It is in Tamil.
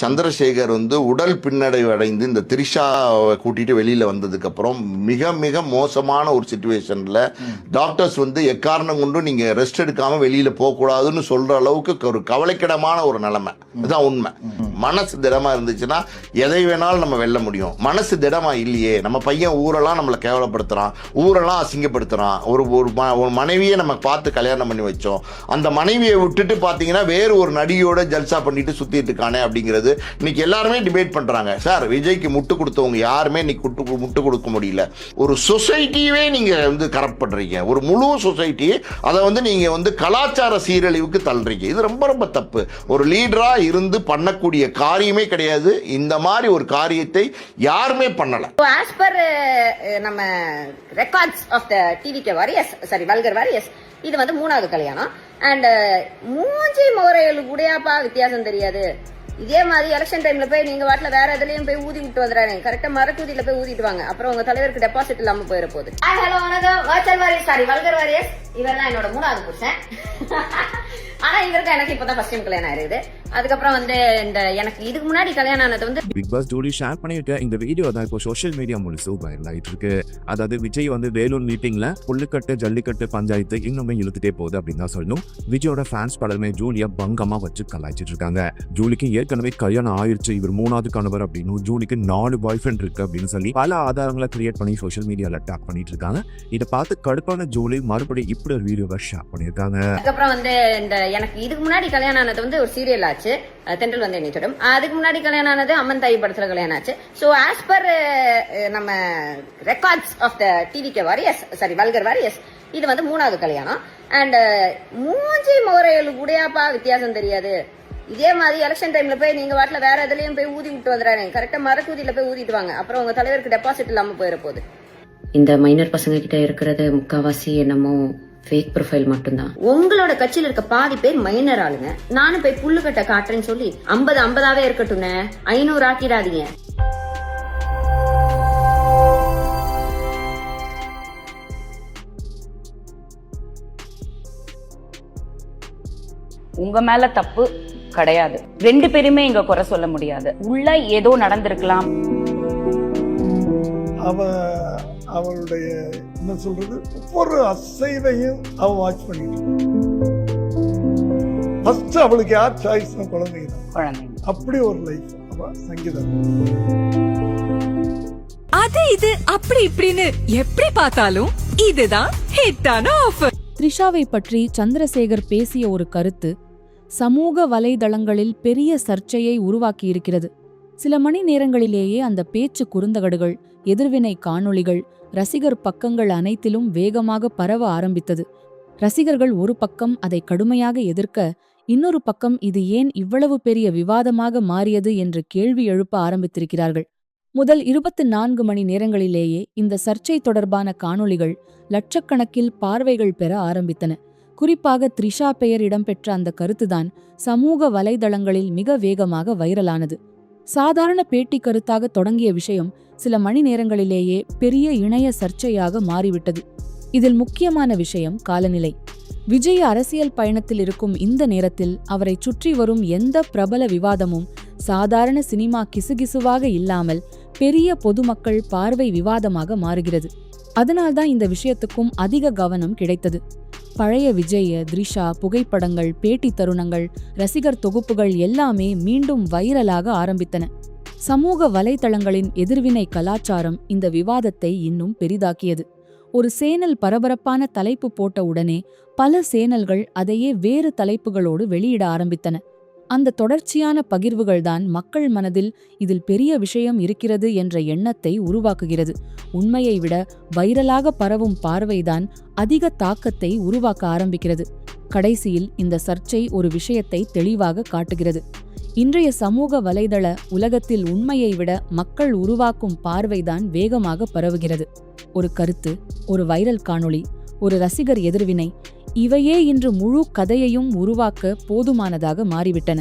சந்திரசேகர் உடல் பின்னடைவு அடைந்து இந்த திரிஷாவை கூட்டிட்டு வெளியில வந்ததுக்கு அப்புறம் மிக மிக மோசமான ஒரு சிச்சுவேஷன்ல டாக்டர்ஸ் எக்காரணம் கொண்டு நீங்க ரெஸ்ட் எடுக்காம வெளியில போக கூடாதுன்னு சொல்ற அளவுக்கு ஒரு கவலைக்கிடமான ஒரு நிலைமை. அதுதான் உண்மை. மனசு திடமா இருந்துச்சுன்னா எதை வேணாலும் நம்ம வெல்ல முடியும். மனசு திடமா இல்லையே, நம்ம பையன் ஊரெல்லாம் நம்மளை கேவலப்படுத்துறான், ஊரெல்லாம் அசிங்கப்படுத்துறான். ஒரு மனைவியை நம்ம பார்த்து கல்யாணம் பண்ணி வச்சோம், அந்த மனைவியை விட்டுட்டு பாத்தீங்கன்னா வேறு ஒரு நடிகையோட ஜல்சா பண்ணிட்டு சுத்திட்டு இருக்கானே அப்படிங்கிறது இன்னைக்கு எல்லாருமே டிபேட் பண்றாங்க. சார், விஜய்க்கு முட்டு கொடுத்தவங்க யாருமே இன்னைக்கு முட்டு கொடுக்க முடியல. ஒரு சொசைட்டியவே நீங்க கரப்ட் பண்றீங்க. ஒரு முழு சொசைட்டி அதை நீங்க கலாச்சார சீரழிவுக்கு தள்ளுறீங்க. இது ரொம்ப ரொம்ப தப்பு. ஒரு லீடரா இருந்து பண்ணக்கூடிய காரியமே கிடையாது. இந்த மாதிரி ஒரு காரியத்தை யாருமே பண்ணல. as per நம்ம records of the TVK warriors, sorry vulgar warriors, இது மூணாவது கல்யாணம். அண்ட் மூஞ்சி முகரையில் கூடயாப்பா வித்தியாசம் தெரியாது. இதே மாதிரி எலெக்ஷன் டைம்ல போய் நீங்க வாட்டில வேற எதுலயும் போய் ஊதி விட்டு வந்துடுறாங்க. கரெக்டா மரக்கூதியில போய் ஊதிட்டு வாங்க. அப்புறம் உங்க தலைவருக்கு டெபாசிட் இல்லாம போயிட போகுது. ஹலோ வணக்கம், virtual warriors, sorry vulgar warriors. இவெல்லாம் என்னோட மூணாவது புருஷன். ஆனா இவருக்கு எனக்கு இப்பதான் ஃபர்ஸ்ட் டைம் கல்யாணம் ஆயிருது. அதுக்கப்புறம் இந்த எனக்கு இதுக்கு முன்னாடி கல்யாணம் ஆனது பிக் பாஸ் ஜோடி ஷேர் பண்ணிருக்க இந்த வீடியோ தான் இப்போ சோஷியல் மீடியா முழுசு வைரல் ஆயிட்டு இருக்கு. அதாவது விஜய் வேலூர் மீட்டிங்ல புல்லுக்கட்டு ஜல்லிக்கட்டு பஞ்சாயத்து இன்னுமே இழுத்துட்டே போகுது அப்படின்னு தான் சொல்லணும். விஜயோட ஃபேன்ஸ் பலருமே ஜூலியா பங்கமா வச்சு கலாய்ச்சிட்டு இருக்காங்க. ஜூலிக்கு ஏற்கனவே கல்யாணம் ஆயிடுச்சு, இவர் மூணாவது கணவர் அப்படின்னு, ஜூலிக்கு 4 பாய் ஃப்ரெண்ட் இருக்கு அப்படின்னு சொல்லி பல ஆதாரங்களை கிரியேட் பண்ணி சோஷியல் மீடியால டாக் பண்ணிட்டு இருக்காங்க. இதை பார்த்து கடுப்பான ஜூலி மறுபடியும் இப்படி ஒரு வீடியோவை ஷேர் பண்ணிருக்காங்க. அதுக்கப்புறம் எனக்கு இதுக்கு முன்னாடி கல்யாணம் ஆனது ஒரு சீரியல் ஆச்சு, தென்றல் வந்து என்னை தொடும். அதுக்கு முன்னாடி கல்யாணம் ஆனது அம்மன் தாய் படத்துல கல்யாணம் ஆச்சு. சோ as per நம்ம records of the TVK warriors, sorry vulgar warriors, இது மூணாவது கல்யாணம். அண்ட் மூஞ்சி முகரையில் கூடயாப்பா வித்தியாசம் தெரியாது. இதே மாதிரி எலெக்ஷன் டைம்ல போய் நீங்க வாட்டில வேற எதுலயும் போய் ஊதி விட்டு வந்துடுறாங்க. கரெக்டா மரக்கூதியில போய் ஊதிட்டு வாங்க. அப்புறம் உங்க தலைவருக்கு டெபாசிட் இல்லாம போயிட போகுது. இந்த மைனர் பசங்க கிட்ட இருக்கிறது முக்காவாசி என்னமோ ஃபேக் ப்ரொஃபைல் மட்டும்தான். உங்களோட கட்சியில இருக்க பாதி பேர் மைனர் ஆளுங்க. நானும் போய் புல்லு கட்ட காட்டுறேன்னு சொல்லி 50-50 இருக்கட்டும்னே, 500 ஆக்கிடாதீங்க. உங்க மேல தப்பு கிடையாது. 2 பேருமே இங்க குறை சொல்ல முடியாது. உள்ள ஏதோ நடந்திருக்கலாம். அவளுடைய என்ன சொல்றது, ஒவ்வொரு அசைவையும் அவ வாட்ச் பண்ணிட்டு. ஃபர்ஸ்ட் அவளுக்கு யார் சாய்ஸ்? குழந்தைங்க. அப்படி ஒரு லைஃப் அவ சங்கீதா. அது இது அப்படி இப்படின்னு எப்படி பார்த்தாலும் இதுதான் ஹிட்டான ஆஃபர். த்ரிஷாவை பற்றி சந்திரசேகர் பேசிய ஒரு கருத்து சமூக வலைதளங்களில் பெரிய சர்ச்சையை உருவாக்கியிருக்கிறது. சில மணி நேரங்களிலேயே அந்த பேச்சு குறுந்தகடுகள், எதிர்வினை காணொளிகள், ரசிகர் பக்கங்கள் அனைத்திலும் வேகமாக பரவ ஆரம்பித்தது. ரசிகர்கள் ஒரு பக்கம் அதை கடுமையாக எதிர்க்க, இன்னொரு பக்கம் இது ஏன் இவ்வளவு பெரிய விவாதமாக மாறியது என்று கேள்வி எழுப்ப ஆரம்பித்திருக்கிறார்கள். முதல் 24 மணி நேரங்களிலேயே இந்த சர்ச்சை தொடர்பான காணொளிகள் லட்சக்கணக்கில் பார்வைகள் பெற ஆரம்பித்தன. குறிப்பாக த்ரிஷா பெயர் இடம்பெற்ற அந்த கருத்துதான் சமூக வலைதளங்களில் மிக வேகமாக வைரலானது. சாதாரண பேட்டி கருத்தாக தொடங்கிய விஷயம் சில மணி நேரங்களிலேயே பெரிய இணைய சர்ச்சையாக மாறிவிட்டது. இதில் முக்கியமான விஷயம் காலநிலை. விஜய் அரசியல் பயணத்தில் இருக்கும் இந்த நேரத்தில் அவரை சுற்றி வரும் எந்த பிரபல விவாதமும் சாதாரண சினிமா கிசுகிசுவாக இல்லாமல் பெரிய பொதுமக்கள் பார்வை விவாதமாக மாறுகிறது. அதனால்தான் இந்த விஷயத்துக்கும் அதிக கவனம் கிடைத்தது. பழைய விஜய, த்ரிஷா புகைப்படங்கள், பேட்டி தருணங்கள், ரசிகர் தொகுப்புகள் எல்லாமே மீண்டும் வைரலாக ஆரம்பித்தன. சமூக வலைதளங்களின் எதிர்வினை கலாச்சாரம் இந்த விவாதத்தை இன்னும் பெரிதாக்கியது. ஒரு சேனல் பரபரப்பான தலைப்பு போட்ட உடனே பல சேனல்கள் அதையே வேறு தலைப்புகளோடு வெளியிட ஆரம்பித்தன. அந்த தொடர்ச்சியான பகிர்வுகள்தான் மக்கள் மனதில் இதில் பெரிய விஷயம் இருக்கிறது என்ற எண்ணத்தை உருவாக்குகிறது. உண்மையை விட வைரலாக பரவும் பார்வைதான் அதிக தாக்கத்தை உருவாக்க ஆரம்பிக்கிறது. கடைசியில் இந்த சர்ச்சை ஒரு விஷயத்தை தெளிவாக காட்டுகிறது. இன்றைய சமூக வலைதள உலகத்தில் உண்மையை விட மக்கள் உருவாக்கும் பார்வைதான் வேகமாக பரவுகிறது. ஒரு கருத்து, ஒரு வைரல் காணொளி, ஒரு ரசிகர் எதிர்வினை, இவையே இன்று முழு கதையையும் உருவாக்க போதுமானதாக மாறிவிட்டன.